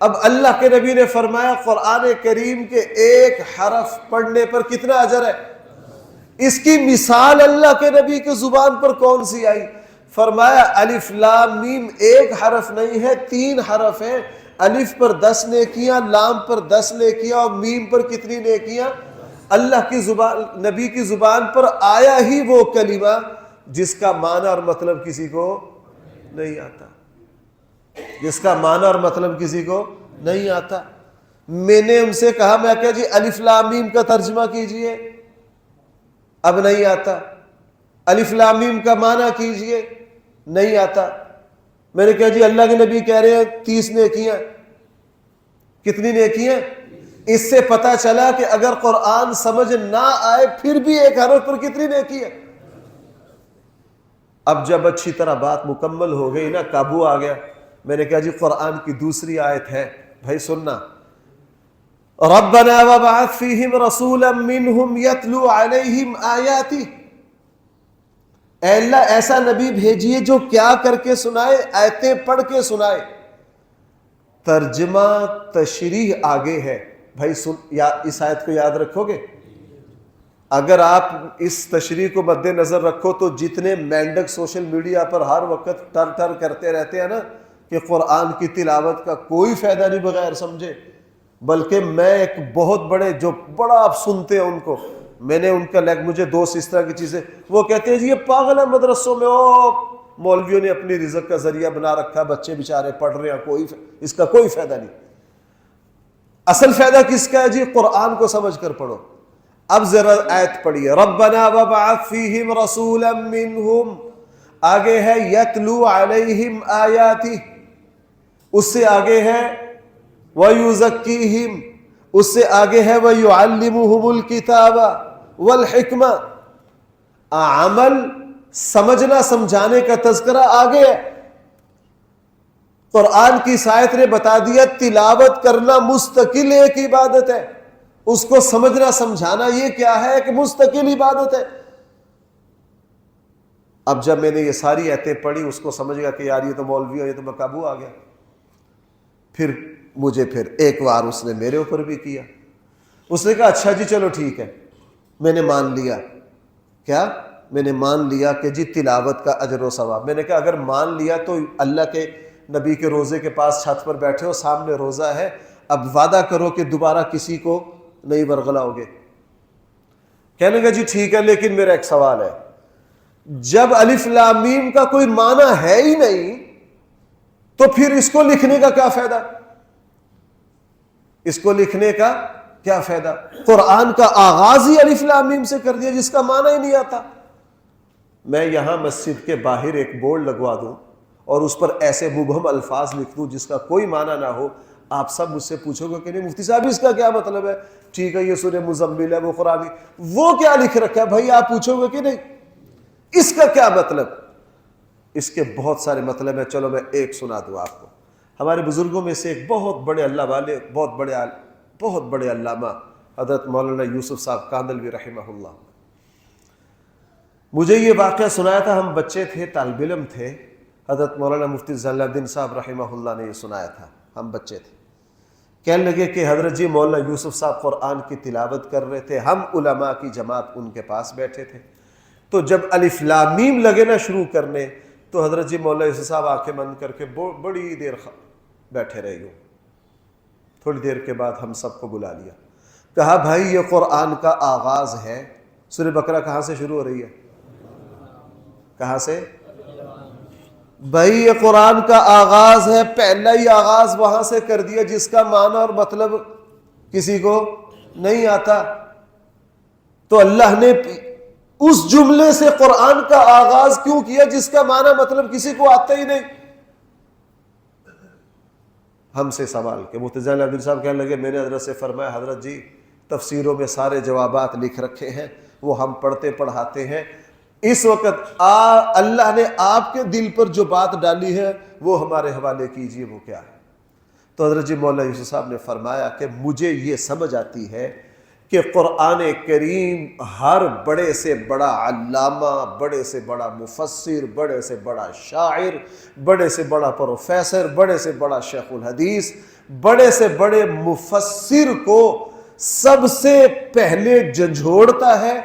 اب اللہ کے نبی نے فرمایا قرآن کریم کے ایک حرف پڑھنے پر کتنا اجر ہے. اس کی مثال اللہ کے نبی کی زبان پر کون سی آئی؟ فرمایا الف لام میم ایک حرف نہیں ہے, 3 حرف ہیں. الف پر 10 نیکیاں, لام پر 10 نیکیاں, اور میم پر کتنی نیکیاں؟ اللہ کی زبان, نبی کی زبان پر آیا ہی وہ کلمہ جس کا معنی اور مطلب کسی کو نہیں آتا, جس کا معنی اور مطلب کسی کو نہیں آتا. میں نے ان سے کہا, میں کہا جی الف لام میم کا ترجمہ کیجئے, اب نہیں آتا. الف لام میم کا معنی کیجئے, نہیں آتا. میں نے کہا جی اللہ کے نبی کہہ رہے ہیں 30 نیکیاں. کتنی نیکیاں؟ اس سے پتہ چلا کہ اگر قرآن سمجھ نہ آئے پھر بھی ایک حرف پر کتنی نیکی ہے. اب جب اچھی طرح بات مکمل ہو گئی نا, قابو آ گیا. میں نے کہا جی قرآن کی دوسری آیت ہے, بھائی سننا. ربنا وابعث فیہم رسولا منہم یتلو علیہم آیاتی. اے اللہ ایسا نبی بھیجیے جو کیا کر کے سنائے؟ آیتیں پڑھ کے سنائے. ترجمہ تشریح آگے ہے بھائی. اس آیت کو یاد رکھو گے؟ اگر آپ اس تشریح کو مد نظر رکھو تو جتنے مینڈک سوشل میڈیا پر ہر وقت ٹر ٹر کرتے رہتے ہیں نا کہ قرآن کی تلاوت کا کوئی فائدہ نہیں بغیر سمجھے, بلکہ میں ایک بہت بڑے جو بڑا آپ سنتے ہیں ان کو, میں نے ان کا مجھے دوست اس طرح کی چیزیں, وہ کہتے ہیں جی یہ پاگل ہے مدرسوں میں, مولویوں نے اپنی رزق کا ذریعہ بنا رکھا, بچے بیچارے پڑھ رہے ہیں, اس کا کوئی فائدہ نہیں. اصل فائدہ کس کا ہے جی؟ قرآن کو سمجھ کر پڑھو. اب ذرا آیت پڑھیے, ربنا وابعث فیہم رسولا منہم, آگے ہے یتلو علیہم آیاتی, اس سے آگے ہے وَيُزَكِّيهِمْ, اس سے آگے ہے وَيُعَلِّمُهُمُ الْكِتَابَ وَالْحِكْمَةَ. عمل سمجھنا سمجھانے کا تذکرہ آگے ہے. قرآن کی آیت نے بتا دیا تلاوت کرنا مستقل ایک عبادت ہے, اس کو سمجھنا سمجھانا یہ کیا ہے کہ مستقل عبادت ہے. اب جب میں نے یہ ساری آیتیں پڑھی اس کو سمجھ گیا کہ یار یہ تو مولوی ہے, یہ تو میں قابو آ گیا. پھر مجھے ایک بار اس نے میرے اوپر بھی کیا. اس نے کہا اچھا جی چلو ٹھیک ہے, میں نے مان لیا. کیا؟ میں نے مان لیا کہ جی تلاوت کا اجر و ثواب. میں نے کہا اگر مان لیا تو اللہ کے نبی کے روزے کے پاس چھت پر بیٹھے ہو, سامنے روزہ ہے, اب وعدہ کرو کہ دوبارہ کسی کو نہیں ورغلاؤ گے. کہنے لگا جی ٹھیک ہے, لیکن میرا ایک سوال ہے. جب الف لام میم کا کوئی معنی ہے ہی نہیں تو پھر اس کو لکھنے کا کیا فائدہ؟ اس کو لکھنے کا کیا فائدہ؟ قرآن کا آغاز ہی الف لام میم سے کر دیا جس کا معنی ہی نہیں آتا۔ میں یہاں مسجد کے باہر ایک بورڈ لگوا دوں اور اس پر ایسے مبہم الفاظ لکھ دوں جس کا کوئی معنی نہ ہو، آپ سب مجھ سے پوچھو گے کہ نہیں مفتی صاحب اس کا کیا مطلب ہے؟ ٹھیک ہے یہ سورہ مزمل ہے، وہ قرآن، وہ کیا لکھ رکھا ہے بھائی؟ آپ پوچھو گے کہ نہیں اس کا کیا مطلب؟ اس کے بہت سارے مطلب ہیں، چلو میں ایک سنا دوں آپ کو۔ ہمارے بزرگوں میں سے ایک بہت بڑے اللہ والے، بہت بڑے علامہ حضرت مولانا یوسف صاحب کاندلوی رحمہ اللہ، مجھے یہ واقعہ سنایا تھا، ہم بچے تھے، طالب علم تھے، حضرت مولانا مفتی ضیاء الدین صاحب رحمہ اللہ نے یہ سنایا تھا، ہم بچے تھے۔ کہنے لگے کہ حضرت جی مولانا یوسف صاحب قرآن کی تلاوت کر رہے تھے، ہم علماء کی جماعت ان کے پاس بیٹھے تھے، تو جب الف لام میم لگے نا شروع کرنے تو حضرت جی مولانا یوسف صاحب آنکھیں بند کر کے بڑی دیر بیٹھے رہے ہوں۔ تھوڑی دیر کے بعد ہم سب کو بلا لیا، کہا بھائی یہ قرآن کا آغاز ہے، سورہ بقرہ کہاں سے شروع ہو رہی ہے؟ کہاں سے؟ بھائی یہ قرآن کا آغاز ہے، پہلا ہی آغاز وہاں سے کر دیا جس کا معنی اور مطلب کسی کو نہیں آتا، تو اللہ نے اس جملے سے قرآن کا آغاز کیوں کیا جس کا معنی مطلب کسی کو آتا ہی نہیں؟ ہم سے سوال کہ مفتی ضیاء الدین صاحب کہنے لگے، میں نے حضرت سے فرمایا حضرت جی تفسیروں میں سارے جوابات لکھ رکھے ہیں، وہ ہم پڑھتے پڑھاتے ہیں، اس وقت اللہ نے آپ کے دل پر جو بات ڈالی ہے وہ ہمارے حوالے کیجئے، وہ کیا ہے؟ تو حضرت جی مولانا یوسف صاحب نے فرمایا کہ مجھے یہ سمجھ آتی ہے کہ قرآن کریم ہر بڑے سے بڑا علامہ، بڑے سے بڑا مفسر، بڑے سے بڑا شاعر، بڑے سے بڑا پروفیسر، بڑے سے بڑا شیخ الحدیث، بڑے سے بڑے مفسر کو سب سے پہلے جھنجھوڑتا ہے،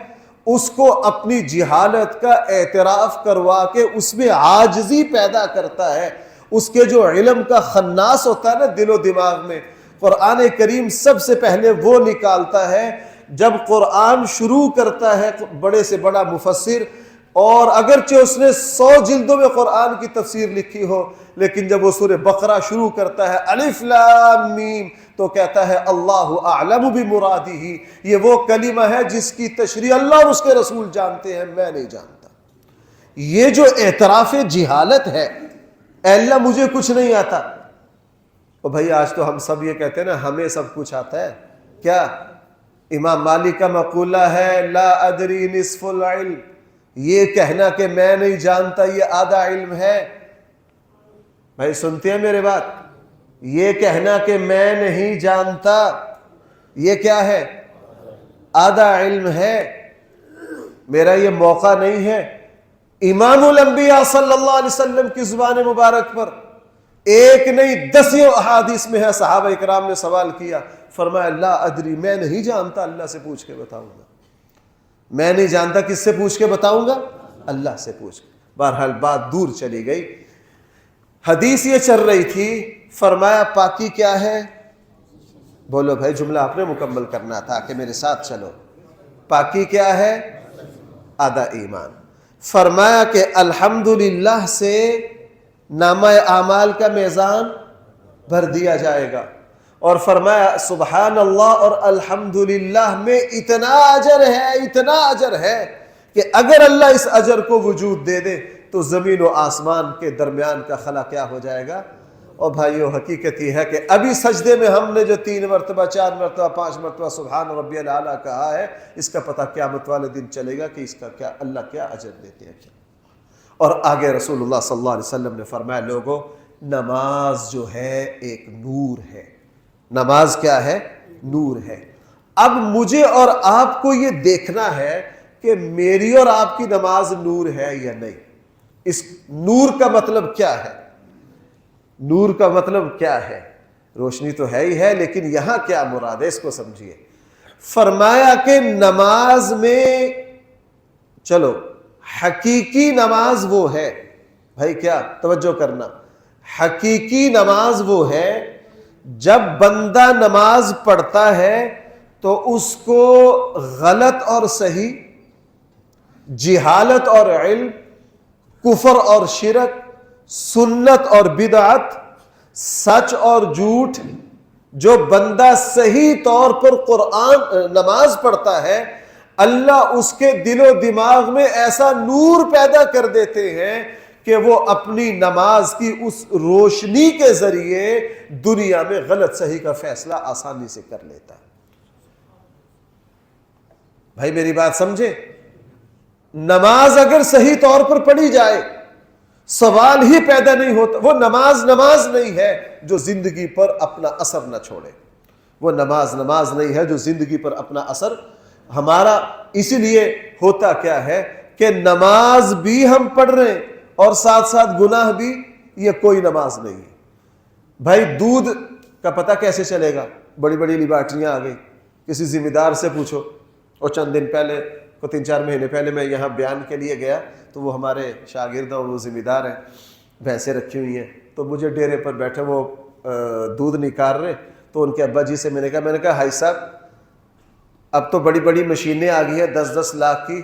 اس کو اپنی جہالت کا اعتراف کروا کے اس میں عاجزی پیدا کرتا ہے، اس کے جو علم کا خناس ہوتا ہے نا دل و دماغ میں، قرآن کریم سب سے پہلے وہ نکالتا ہے۔ جب قرآن شروع کرتا ہے بڑے سے بڑا مفسر، اور اگرچہ اس نے 100 جلدوں میں قرآن کی تفسیر لکھی ہو، لیکن جب وہ سورہ بقرہ شروع کرتا ہے الف لام میم تو کہتا ہے اللہ اعلم بمرادہ، یہ وہ کلمہ ہے جس کی تشریح اللہ اور اس کے رسول جانتے ہیں، میں نہیں جانتا۔ یہ جو اعتراف جہالت ہے، اے اللہ مجھے کچھ نہیں آتا، اور بھائی آج تو ہم سب یہ کہتے ہیں نا ہمیں سب کچھ آتا ہے، کیا؟ امام مالک کا مقولہ ہے لا ادری نصف العلم، یہ کہنا کہ میں نہیں جانتا یہ آدھا علم ہے۔ بھائی سنتے ہیں میرے بات؟ یہ کہنا کہ میں نہیں جانتا یہ کیا ہے؟ آدھا علم ہے۔ میرا یہ موقع نہیں ہے امام الانبیاء صلی اللہ علیہ وسلم کی زبان مبارک پر ایک نہیں 10 احادیث میں ہے، صحابہ اکرام نے سوال کیا، فرمایا لا ادری، میں نہیں جانتا، اللہ سے پوچھ کے بتاؤں گا۔ میں نہیں جانتا کس سے پوچھ کے بتاؤں گا؟ اللہ سے پوچھ کے۔ بہرحال بات دور چلی گئی، حدیث یہ چل رہی تھی، فرمایا پاکی کیا ہے؟ بولو بھائی جملہ آپ نے مکمل کرنا تھا کہ میرے ساتھ چلو۔ پاکی کیا ہے؟ آدھا ایمان۔ فرمایا کہ الحمدللہ سے نامہ اعمال کا میزان بھر دیا جائے گا، اور فرمایا سبحان اللہ اور الحمدللہ میں اتنا اجر ہے، اتنا اجر ہے کہ اگر اللہ اس اجر کو وجود دے دے تو زمین و آسمان کے درمیان کا خلا کیا ہو جائے گا۔ اور بھائیو حقیقت یہ ہے کہ ابھی سجدے میں ہم نے جو 3 مرتبہ 4 مرتبہ 5 مرتبہ سبحان ربی الاعلیٰ کہا ہے، اس کا پتہ قیامت والے دن چلے گا کہ اس کا کیا اللہ کیا اجر دیتے ہیں۔ کیا اور آگے رسول اللہ صلی اللہ علیہ وسلم نے فرمایا لوگوں نماز جو ہے ایک نور ہے۔ نماز کیا ہے؟ نور ہے۔ اب مجھے اور آپ کو یہ دیکھنا ہے کہ میری اور آپ کی نماز نور ہے یا نہیں۔ اس نور کا مطلب کیا ہے؟ نور کا مطلب کیا ہے؟ روشنی تو ہے ہی ہے، لیکن یہاں کیا مراد ہے اس کو سمجھیے۔ فرمایا کہ نماز میں چلو حقیقی نماز وہ ہے، بھائی کیا توجہ کرنا، حقیقی نماز وہ ہے جب بندہ نماز پڑھتا ہے تو اس کو غلط اور صحیح جہالت اور علم، کفر اور شرک، سنت اور بدعت، سچ اور جھوٹ، جو بندہ صحیح طور پر قرآن نماز پڑھتا ہے، اللہ اس کے دل و دماغ میں ایسا نور پیدا کر دیتے ہیں کہ وہ اپنی نماز کی اس روشنی کے ذریعے دنیا میں غلط صحیح کا فیصلہ آسانی سے کر لیتا ہے۔ بھائی میری بات سمجھے، نماز اگر صحیح طور پر پڑھی جائے سوال ہی پیدا نہیں ہوتا۔ وہ نماز نہیں ہے جو زندگی پر اپنا اثر نہ چھوڑے، وہ نماز نہیں ہے جو زندگی پر اپنا اثر ہمارا۔ اسی لیے ہوتا کیا ہے کہ نماز بھی ہم پڑھ رہے ہیں اور ساتھ ساتھ گناہ بھی، یہ کوئی نماز نہیں ہے۔ بھائی دودھ کا پتہ کیسے چلے گا؟ بڑی بڑی لیبارٹریاں آ گئی، کسی ذمہ دار سے پوچھو۔ اور چند دن پہلے، 3-4 مہینے پہلے میں یہاں بیان کے لیے گیا تو وہ ہمارے شاگرد اور وہ ذمہ دار ہیں، بھینسیں رکھی ہوئی ہیں، تو مجھے ڈیرے پر بیٹھے وہ دودھ نکال رہے، تو ان کے ابا جی سے میں نے کہا بھائی صاحب اب تو بڑی بڑی مشینیں آ گئی ہیں 10-10 لاکھ کی،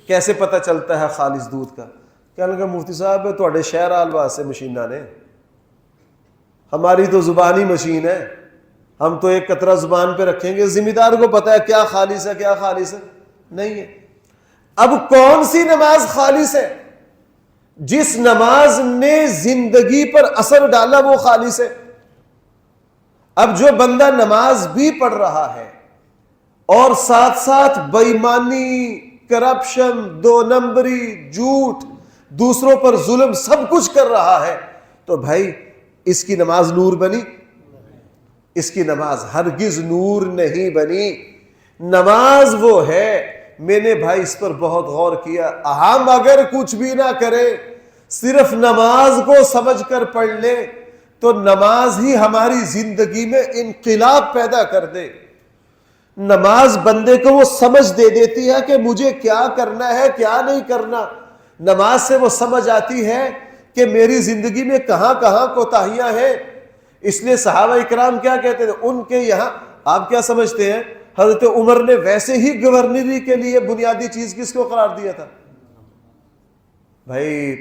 کیسے پتہ چلتا ہے خالص دودھ کا؟ کہنے لگا مفتی صاحب تھوڑے شہر آل واسطے مشیناں نے، ہماری تو زبانی مشین ہے، ہم تو ایک قطرہ زبان پہ رکھیں گے، ذمہ دار کو پتہ ہے کیا خالص ہے کیا خالص ہے نہیں ہے۔ اب کون سی نماز خالص ہے؟ جس نماز نے زندگی پر اثر ڈالا وہ خالص ہے۔ اب جو بندہ نماز بھی پڑھ رہا ہے اور ساتھ ساتھ بے ایمانی، کرپشن، 2 نمبری، جھوٹ، دوسروں پر ظلم، سب کچھ کر رہا ہے، تو بھائی اس کی نماز نور بنی؟ اس کی نماز ہرگز نور نہیں بنی۔ نماز وہ ہے، میں نے بھائی اس پر بہت غور کیا، ہم اگر کچھ بھی نہ کریں صرف نماز کو سمجھ کر پڑھ لیں تو نماز ہی ہماری زندگی میں انقلاب پیدا کر دے۔ نماز بندے کو وہ سمجھ دے دیتی ہے کہ مجھے کیا کرنا ہے کیا نہیں کرنا۔ نماز سے وہ سمجھ آتی ہے کہ میری زندگی میں کہاں کہاں کوتاہیاں ہیں۔ اس لیے صحابہ اکرام کیا کہتے تھے ان کے یہاں، آپ کیا سمجھتے ہیں حضرت عمر نے ویسے ہی گورنری کے لیے بنیادی چیز کس کو قرار دیا تھا؟ بھائی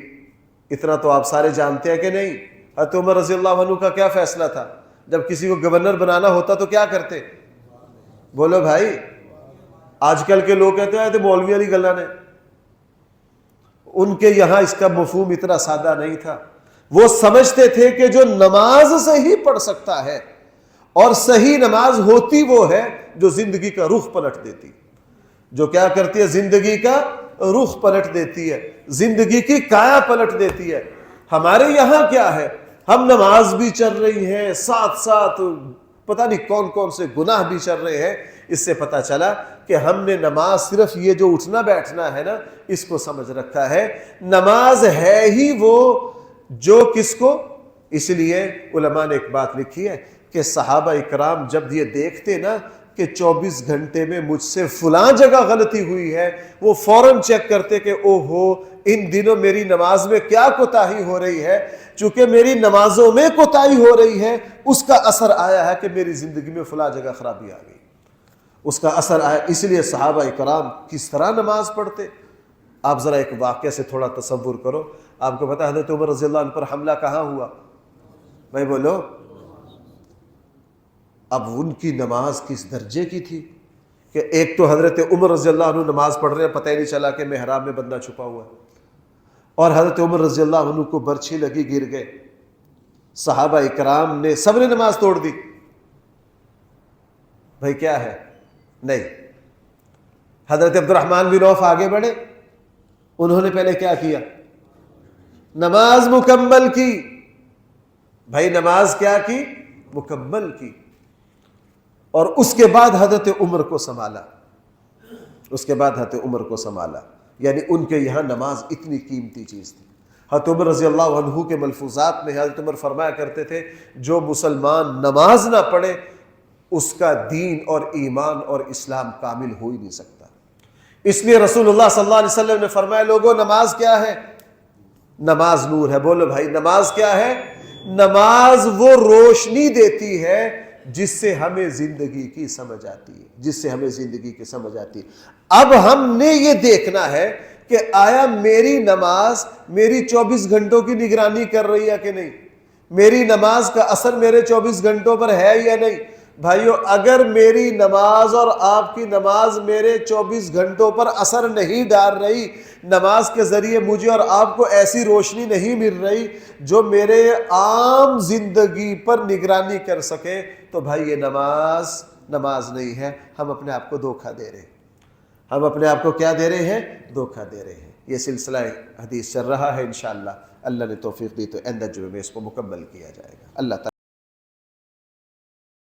اتنا تو آپ سارے جانتے ہیں کہ نہیں؟ حضرت عمر رضی اللہ عنہ کا کیا فیصلہ تھا؟ جب کسی کو گورنر بنانا ہوتا تو کیا کرتے؟ بولو بھائی، آج کل کے لوگ کہتے ہیں تو مولوی علی گلہ نے، ان کے یہاں اس کا مفہوم اتنا سادہ نہیں تھا۔ وہ سمجھتے تھے کہ جو نماز صحیح پڑھ سکتا ہے، اور صحیح نماز ہوتی وہ ہے جو زندگی کا رخ پلٹ دیتی، جو کیا کرتی ہے؟ زندگی کا رخ پلٹ دیتی ہے، زندگی کی کایا پلٹ دیتی ہے۔ ہمارے یہاں کیا ہے؟ ہم نماز بھی چل رہی ہیں، ساتھ ساتھ پتہ نہیں کون کون سے گناہ بھی چل رہے ہیں۔ اس سے پتہ چلا کہ ہم نے نماز صرف یہ جو اٹھنا بیٹھنا ہے نا، اس کو سمجھ رکھا ہے۔ نماز ہے ہی وہ جو کس کو، اس لیے علماء نے ایک بات لکھی ہے کہ صحابہ اکرام جب یہ دیکھتے نا کہ 24 گھنٹے میں مجھ سے فلاں جگہ غلطی ہوئی ہے، وہ فوراً چیک کرتے کہ او ہو ان دنوں میری نماز میں کیا کوتاہی ہو رہی ہے۔ چونکہ میری نمازوں میں کوتاہی ہو رہی ہے، اس کا اثر آیا ہے کہ میری زندگی میں فلاں جگہ خرابی آ گئی، اس کا اثر آیا۔ اس لیے صحابہ اکرام کس طرح نماز پڑھتے، آپ ذرا ایک واقعے سے تھوڑا تصور کرو۔ آپ کو پتا حضرت عمر رضی اللہ عنہ پر حملہ کہاں ہوا؟ بھائی بولو۔ اب ان کی نماز کس درجے کی تھی کہ ایک تو حضرت عمر رضی اللہ عنہ نماز پڑھ رہے ہیں، پتہ ہی نہیں چلا کہ محراب میں بندہ چھپا ہوا ہے، اور حضرت عمر رضی اللہ عنہ کو برچھی لگی، گر گئے۔ صحابہ اکرام نے سب نے نماز توڑ دی۔ بھائی کیا ہے؟ نہیں، حضرت عبد الرحمن بن عوف آگے بڑھے، انہوں نے پہلے کیا کیا؟ نماز مکمل کی۔ بھائی نماز کیا کی؟ مکمل کی۔ اور اس کے بعد حضرت عمر کو سنبھالا، اس کے بعد حضرت عمر کو سنبھالا۔ یعنی ان کے یہاں نماز اتنی قیمتی چیز تھی۔ حضرت عمر رضی اللہ عنہ کے ملفوظات میں حضرت عمر فرمایا کرتے تھے جو مسلمان نماز نہ پڑھے اس کا دین اور ایمان اور اسلام کامل ہو ہی نہیں سکتا۔ اس لیے رسول اللہ صلی اللہ علیہ وسلم نے فرمایا لوگوں نماز کیا ہے؟ نماز نور ہے۔ بولو بھائی نماز کیا ہے؟ نماز وہ روشنی دیتی ہے جس سے ہمیں زندگی کی سمجھ آتی ہے، جس سے ہمیں زندگی کی سمجھ آتی ہے۔ اب ہم نے یہ دیکھنا ہے کہ آیا میری نماز میری 24 گھنٹوں کی نگرانی کر رہی ہے کہ نہیں، میری نماز کا اثر میرے 24 گھنٹوں پر ہے یا نہیں؟ بھائیو اگر میری نماز اور آپ کی نماز میرے 24 گھنٹوں پر اثر نہیں ڈال رہی، نماز کے ذریعے مجھے اور آپ کو ایسی روشنی نہیں مل رہی جو میرے عام زندگی پر نگرانی کر سکے، تو بھائی یہ نماز نہیں ہے، ہم اپنے آپ کو دھوکہ دے رہے ہیں، ہم اپنے آپ کو کیا دے رہے ہیں؟ دھوکہ دے رہے ہیں۔ یہ سلسلہ حدیث چل رہا ہے، انشاءاللہ اللہ نے توفیق دی تو آئندہ جمعے میں اس کو مکمل کیا جائے گا۔ اللہ تعالیٰ